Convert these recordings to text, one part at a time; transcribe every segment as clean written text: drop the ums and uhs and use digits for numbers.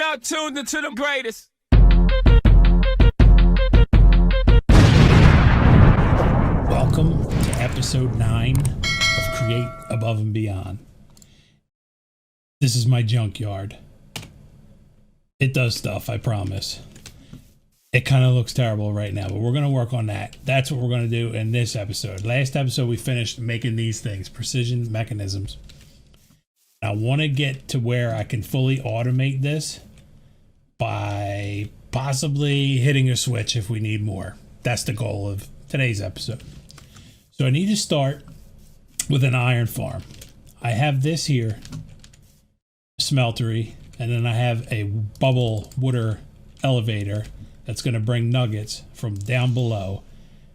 now tuned into the greatest. Welcome to episode 9 of Create Above and Beyond. This is my junkyard. It does stuff, I promise. It kind of looks terrible right now, but we're going to work on that. That's what we're going to do in this episode. Last episode, we finished making these things, precision mechanisms. I want to get to where I can fully automate this by possibly hitting a switch if we need more. That's the goal of today's episode. So I need to start with an iron farm. I have this here, smeltery, and then I have a bubble water elevator that's going to bring nuggets from down below.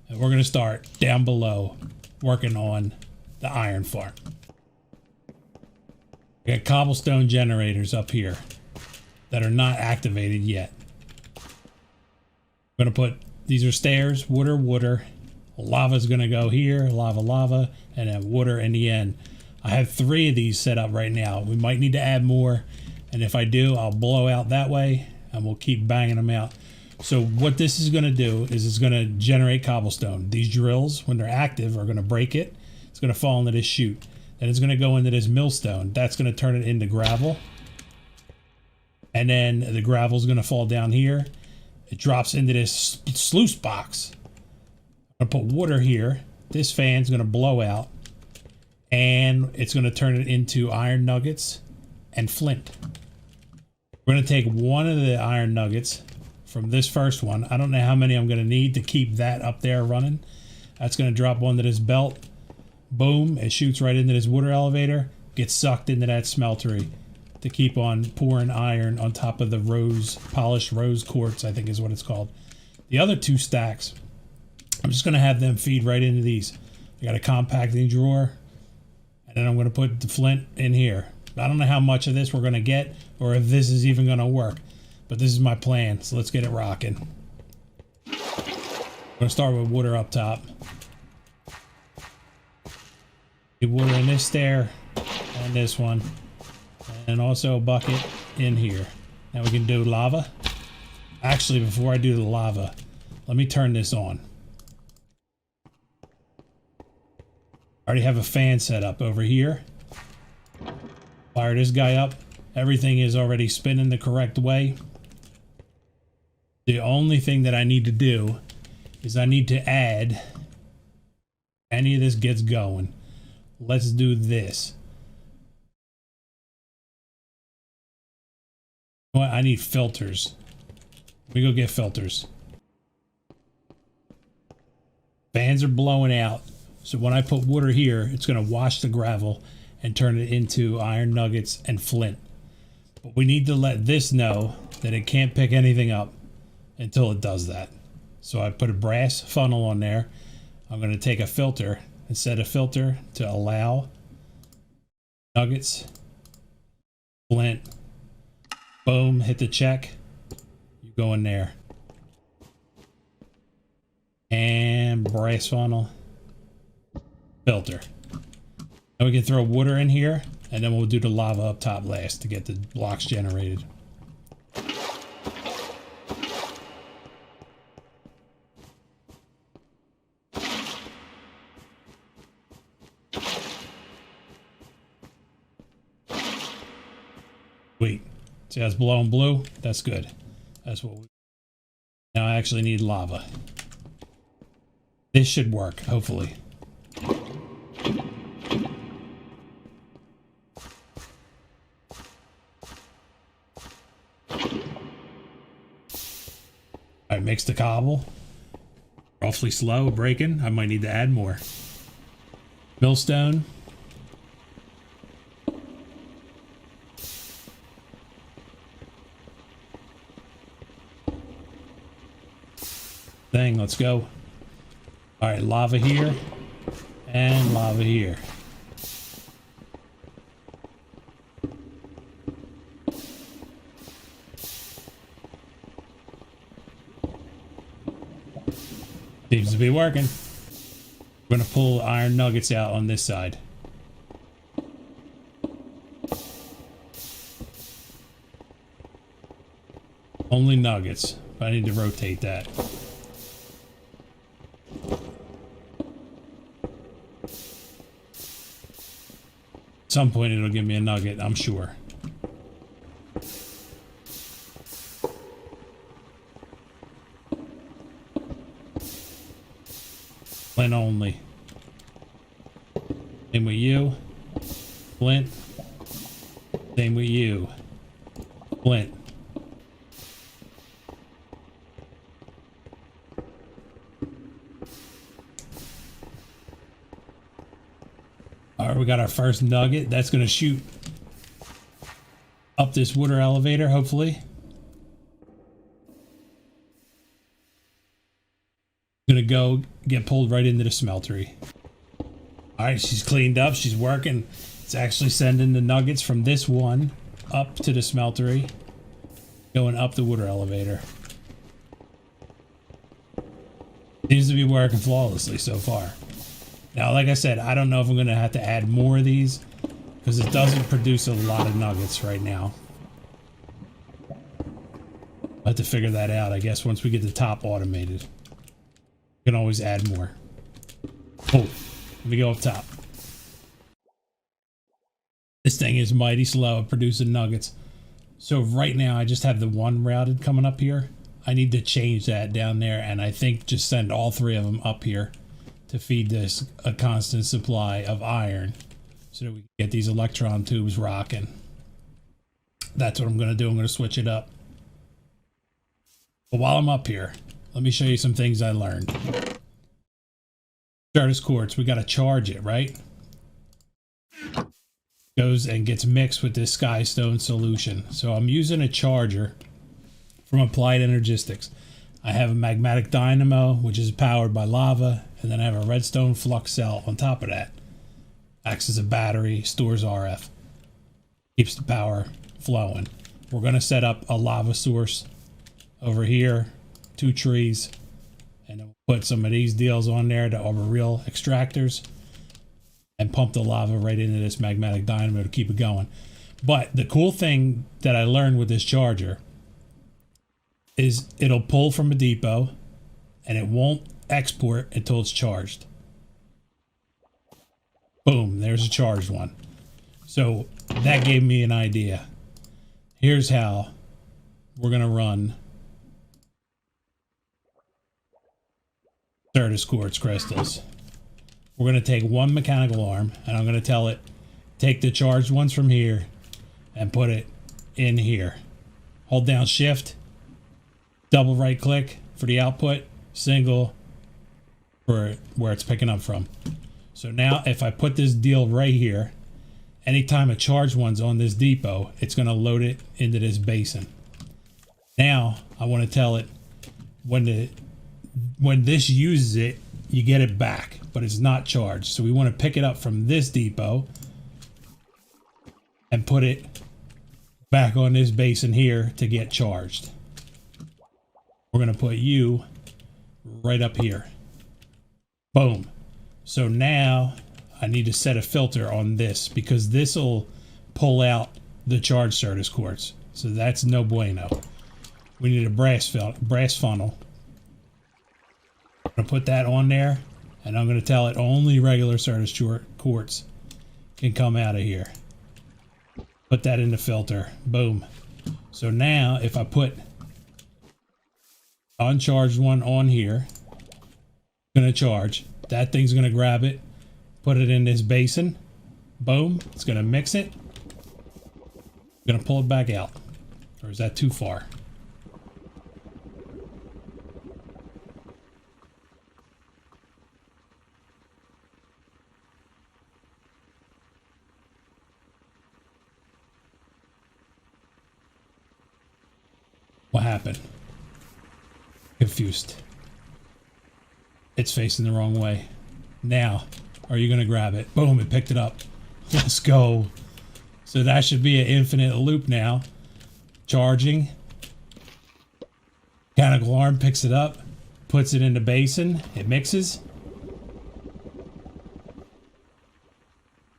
And we're going to start down below working on the iron farm. We got cobblestone generators up here that are not activated yet. I'm going to put, these are stairs, water. Lava's going to go here, lava, and then water in the end. I have 3 of these set up right now. We might need to add more. And if I do, I'll blow out that way and we'll keep banging them out. So what this is going to do is it's going to generate cobblestone. These drills, when they're active, are going to break it. It's going to fall into this chute. Then it's going to go into this millstone. That's going to turn it into gravel. And then the gravel is going to fall down here. It drops into this sluice box. I'm going to put water here. This fan's going to blow out. And it's going to turn it into iron nuggets and flint. We're going to take one of the iron nuggets from this first one. I don't know how many I'm going to need to keep that up there running. That's going to drop onto this belt. Boom, it shoots right into this water elevator, gets sucked into that smeltery to keep on pouring iron on top of the polished rose quartz, I think is what it's called. The other 2 stacks, I'm just going to have them feed right into these. I got a compacting drawer, and then I'm going to put the flint in here. I don't know how much of this we're going to get or if this is even going to work, but this is my plan, so let's get it rocking. I'm going to start with water up top. Water in this stair and this one, and also a bucket in here. Now we can do lava. Actually, before I do the lava, let me turn this on. I already have a fan set up over here. Fire this guy up. Everything is already spinning the correct way. The only thing that I need to do is I need to add any of this gets going. Let's do this. Well, I need filters. Let me go get filters. Fans are blowing out. So when I put water here, it's going to wash the gravel and turn it into iron nuggets and flint. But we need to let this know that it can't pick anything up until it does that. So I put a brass funnel on there. I'm going to take a filter and set a filter to allow nuggets, flint. Boom, hit the check. You go in there. And brass funnel. Filter. Now we can throw water in here, and then we'll do the lava up top last to get the blocks generated. Sweet. See how it's blowing blue? That's good. That's what we... Now I actually need lava. This should work, hopefully. Alright, mix the cobble. Awfully slow, breaking. I might need to add more. Millstone. Thing, let's go. All right, lava here and lava here. Seems to be working. We're gonna pull iron nuggets out on this side. Only nuggets. But I need to rotate that. At some point it'll give me a nugget, I'm sure. Flint only. Same with you. Flint. Same with you. Flint. Alright, we got our first nugget. That's going to shoot up this water elevator, hopefully. Gonna go get pulled right into the smeltery. Alright, she's cleaned up. She's working. It's actually sending the nuggets from this one up to the smeltery. Going up the water elevator. Seems to be working flawlessly so far. Now, like I said, I don't know if I'm going to have to add more of these because it doesn't produce a lot of nuggets right now. I'll have to figure that out, I guess, once we get the top automated. We can always add more. Oh, let me go up top. This thing is mighty slow at producing nuggets. So right now, I just have the one routed coming up here. I need to change that down there, and I think just send all three of them up here to feed this a constant supply of iron so that we can get these electron tubes rocking. That's what I'm going to do. I'm going to switch it up. But while I'm up here, let me show you some things I learned. Stardust quartz, we got to charge it, right? Goes and gets mixed with this skystone solution. So I'm using a charger from Applied Energistics. I have a magmatic dynamo, which is powered by lava, and then I have a redstone flux cell on top of that. Acts as a battery, stores RF, keeps the power flowing. We're going to set up a lava source over here, 2 trees, and then we'll put some of these deals on there that are real extractors and pump the lava right into this magmatic dynamo to keep it going. But the cool thing that I learned with this charger is it'll pull from a depot and it won't export until it's charged. Boom, there's a charged one. So that gave me an idea. Here's how we're going to run Stardust quartz crystals. We're going to take one mechanical arm and I'm going to tell it, take the charged ones from here and put it in here. Hold down shift, double right click for the output, single for where it's picking up from. So now if I put this deal right here, anytime a charged one's on this depot, it's going to load it into this basin. Now I want to tell it when this uses it, you get it back, but it's not charged. So we want to pick it up from this depot and put it back on this basin here to get charged. We're going to put you right up here. Boom. So now I need to set a filter on this because this will pull out the charged Stardust quartz. So that's no bueno. We need a brass funnel. I'm going to put that on there and I'm going to tell it only regular Stardust quartz can come out of here. Put that in the filter. Boom. So now if I put uncharged one on here, going to charge, that thing's going to grab it, put it in this basin. Boom. It's going to mix it. I'm going to pull it back out. Or is that too far? What happened? Confused. It's facing the wrong way. Now, are you going to grab it? Boom, it picked it up. Let's go. So that should be an infinite loop now. Charging. Mechanical arm picks it up, puts it in the basin. It mixes.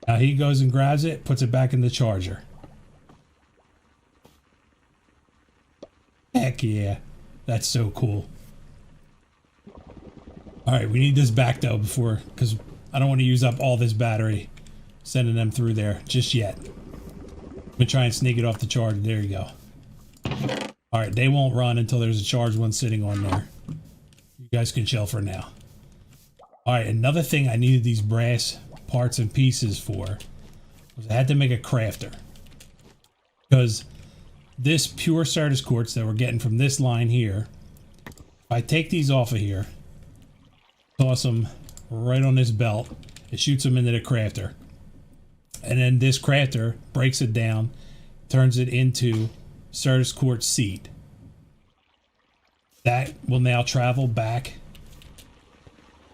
Now he goes and grabs it, puts it back in the charger. Heck yeah. That's so cool. Alright, we need this back though before, because I don't want to use up all this battery sending them through there just yet. I'm gonna try and sneak it off the charge. There you go. Alright, they won't run until there's a charged one sitting on there. You guys can chill for now. Alright, another thing I needed these brass parts and pieces for was I had to make a crafter. Because this pure Certus quartz that we're getting from this line here, if I take these off of here, toss them right on this belt, it shoots them into the crafter. And then this crafter breaks it down, turns it into Certus quartz seed. That will now travel back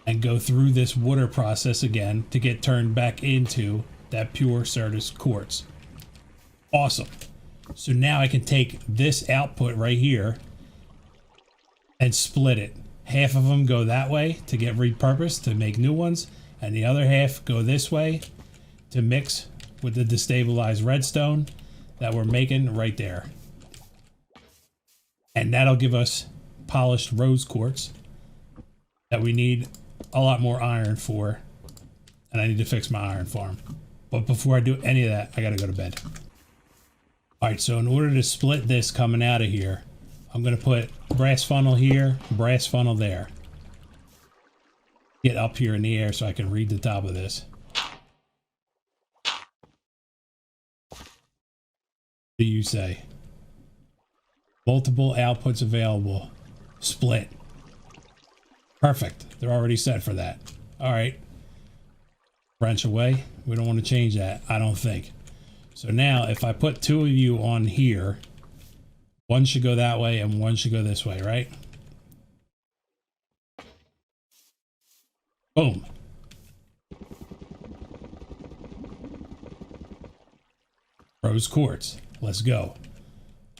and go through this water process again to get turned back into that pure Certus quartz. Awesome. So now I can take this output right here and split it. Half of them go that way to get repurposed to make new ones, and the other half go this way to mix with the destabilized redstone that we're making right there. And that'll give us polished rose quartz that we need a lot more iron for, and I need to fix my iron farm. But before I do any of that, I gotta go to bed. Alright, so in order to split this coming out of here, I'm gonna put brass funnel here, brass funnel there. Get up here in the air so I can read the top of this. What do you say? Multiple outputs available. Split. Perfect. They're already set for that. Alright. Branch away. We don't want to change that, I don't think. So now if I put two of you on here, one should go that way and one should go this way, right? Boom. Rose quartz. Let's go.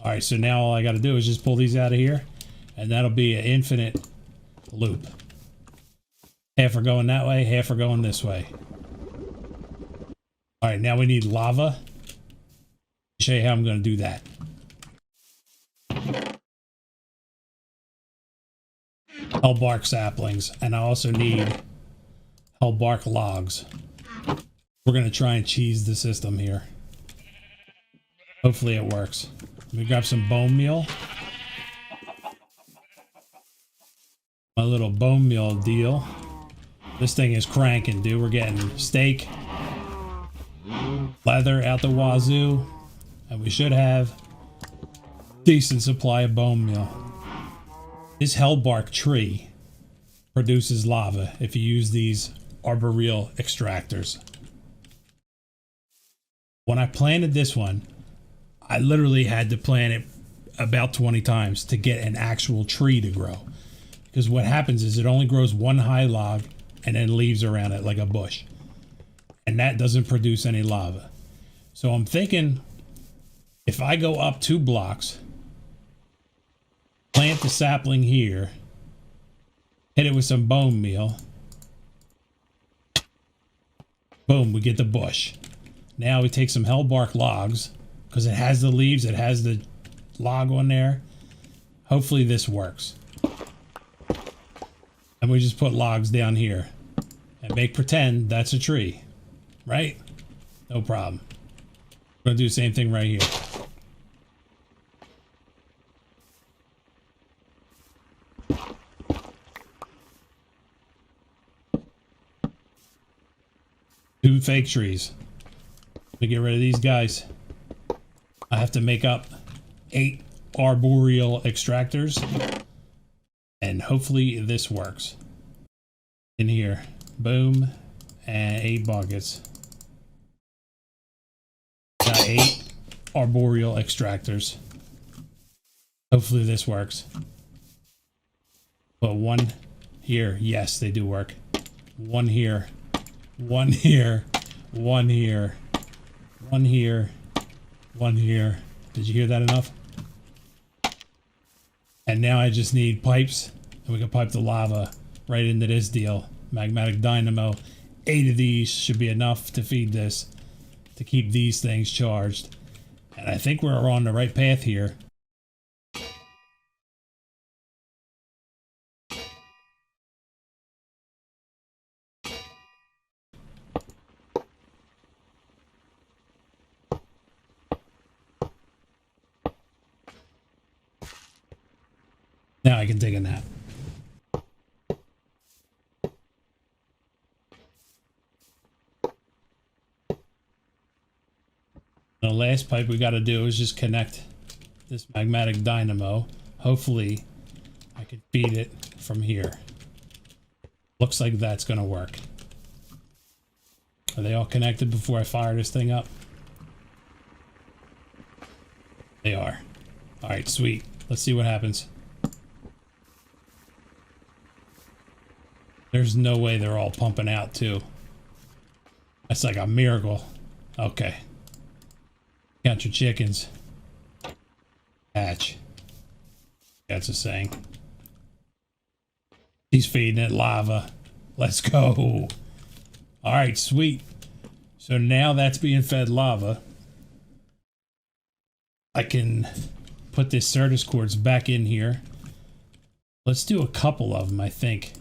All right, so now all I got to do is just pull these out of here, and that'll be an infinite loop. Half are going that way, half are going this way. All right, now we need lava. I'll show you how I'm going to do that. Hellbark saplings, and I also need hellbark logs. We're going to try and cheese the system here. Hopefully it works. Let me grab some bone meal. My little bone meal deal. This thing is cranking, dude. We're getting steak, leather out the wazoo, and we should have decent supply of bone meal. This hellbark tree produces lava if you use these arboreal extractors. When I planted this one, I literally had to plant it about 20 times to get an actual tree to grow. Because what happens is it only grows one high log and then leaves around it like a bush. And that doesn't produce any lava. So I'm thinking if I go up 2 blocks, plant the sapling here, hit it with some bone meal, boom, we get the bush. Now we take some hellbark logs, because it has the leaves, it has the log on there. Hopefully this works. And we just put logs down here and make pretend that's a tree, right? No problem. We're gonna do the same thing right here. Two fake trees. Let me get rid of these guys. I have to make up 8 arboreal extractors, and hopefully this works. In here, boom, and 8 buckets. Got 8 arboreal extractors. Hopefully this works. Put 1 here. Yes, they do work. 1 here. 1 here. 1 here. 1 here. 1 here. Did you hear that enough? And now I just need pipes, and we can pipe the lava right into this deal. Magmatic dynamo. 8 of these should be enough to feed this, to keep these things charged. And I think we're on the right path here. Now I can take a nap. The last pipe we got to do is just connect this magmatic dynamo. Hopefully I can feed it from here. Looks like that's going to work. Are they all connected before I fire this thing up? They are. All right, sweet. Let's see what happens. There's no way they're all pumping out too. That's like a miracle. Okay. Count your chickens. Hatch. That's a saying. He's feeding it lava. Let's go. All right, sweet. So now that's being fed lava. I can put this Certus quartz back in here. Let's do a couple of them, I think.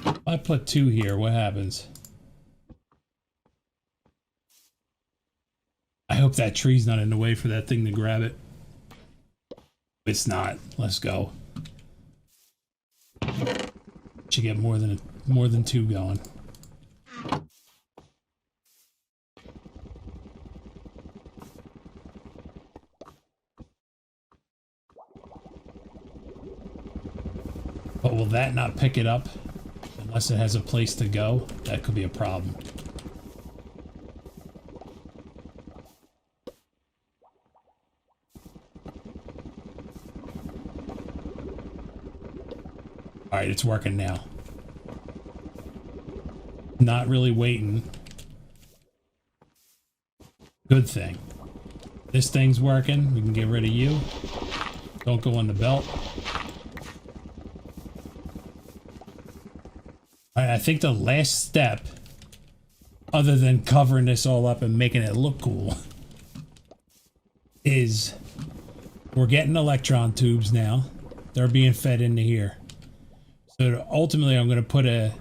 If I put 2 here, what happens? I hope that tree's not in the way for that thing to grab it. It's not. Let's go. Should get more than 2 going. But will that not pick it up unless it has a place to go? That could be a problem. All right, it's working now. Not really waiting. Good thing. This thing's working. We can get rid of you. Don't go on the belt. All right, I think the last step, other than covering this all up and making it look cool, is we're getting electron tubes now. They're being fed into here. So ultimately, I'm going to put a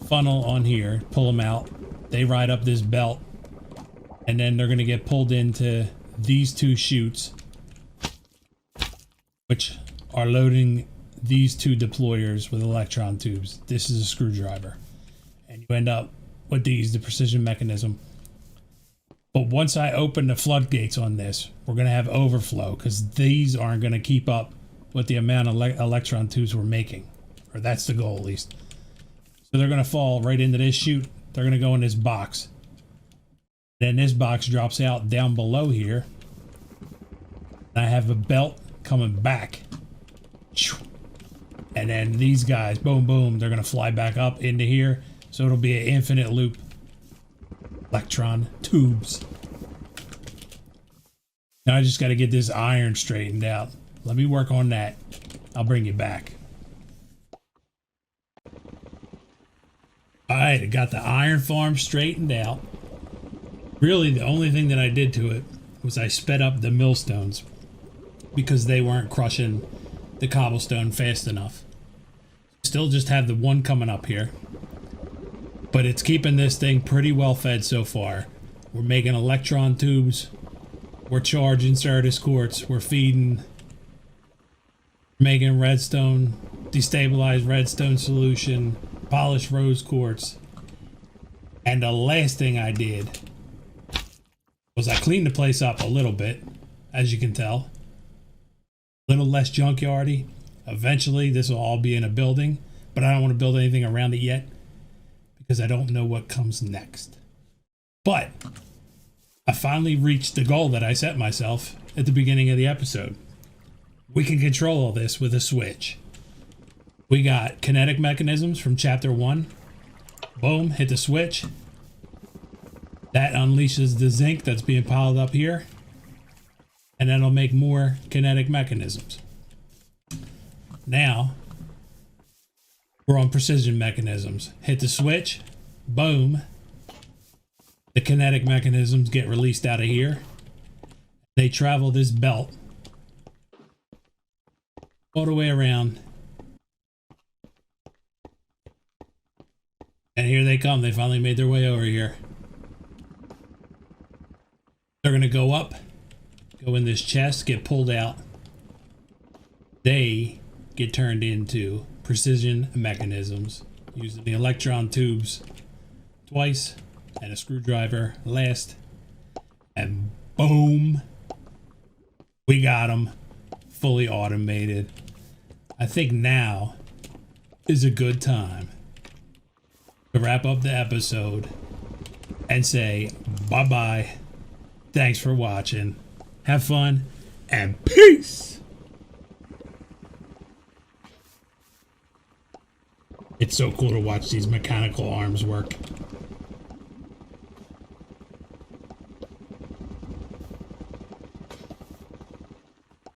funnel on here, pull them out. They ride up this belt, and then they're going to get pulled into these 2 chutes, which are loading these 2 deployers with electron tubes. This is a screwdriver, and you end up with these, the precision mechanism. But once I open the floodgates on this, we're going to have overflow, because these aren't going to keep up with the amount of electron tubes we're making. Or that's the goal, at least. So they're going to fall right into this chute. They're going to go in this box. Then this box drops out down below here. And I have a belt coming back. And then these guys, boom, boom, they're going to fly back up into here. So it'll be an infinite loop. Electron tubes. Now I just got to get this iron straightened out. Let me work on that. I'll bring you back. Alright, I got the iron farm straightened out. Really, the only thing that I did to it was I sped up the millstones because they weren't crushing the cobblestone fast enough. Still just have the one coming up here, but it's keeping this thing pretty well fed so far. We're making electron tubes. We're charging Certus quartz. We're feeding, making redstone, destabilized redstone solution, polished rose quartz. And the last thing I did was I cleaned the place up a little bit, as you can tell. A little less junkyardy. Eventually this will all be in a building, but I don't want to build anything around it yet because I don't know what comes next. But I finally reached the goal that I set myself at the beginning of the episode. We can control all this with a switch. We got kinetic mechanisms from chapter 1. Boom, hit the switch. That unleashes the zinc that's being piled up here. And then it'll make more kinetic mechanisms. Now, we're on precision mechanisms. Hit the switch. Boom. The kinetic mechanisms get released out of here. They travel this belt all the way around. And here they come. They finally made their way over here. They're going to go up, go in this chest, get pulled out. They get turned into precision mechanisms using the electron tubes twice and a screwdriver last. And boom, we got them fully automated. I think now is a good time to wrap up the episode and say bye-bye. Thanks for watching. Have fun and peace. It's so cool to watch these mechanical arms work.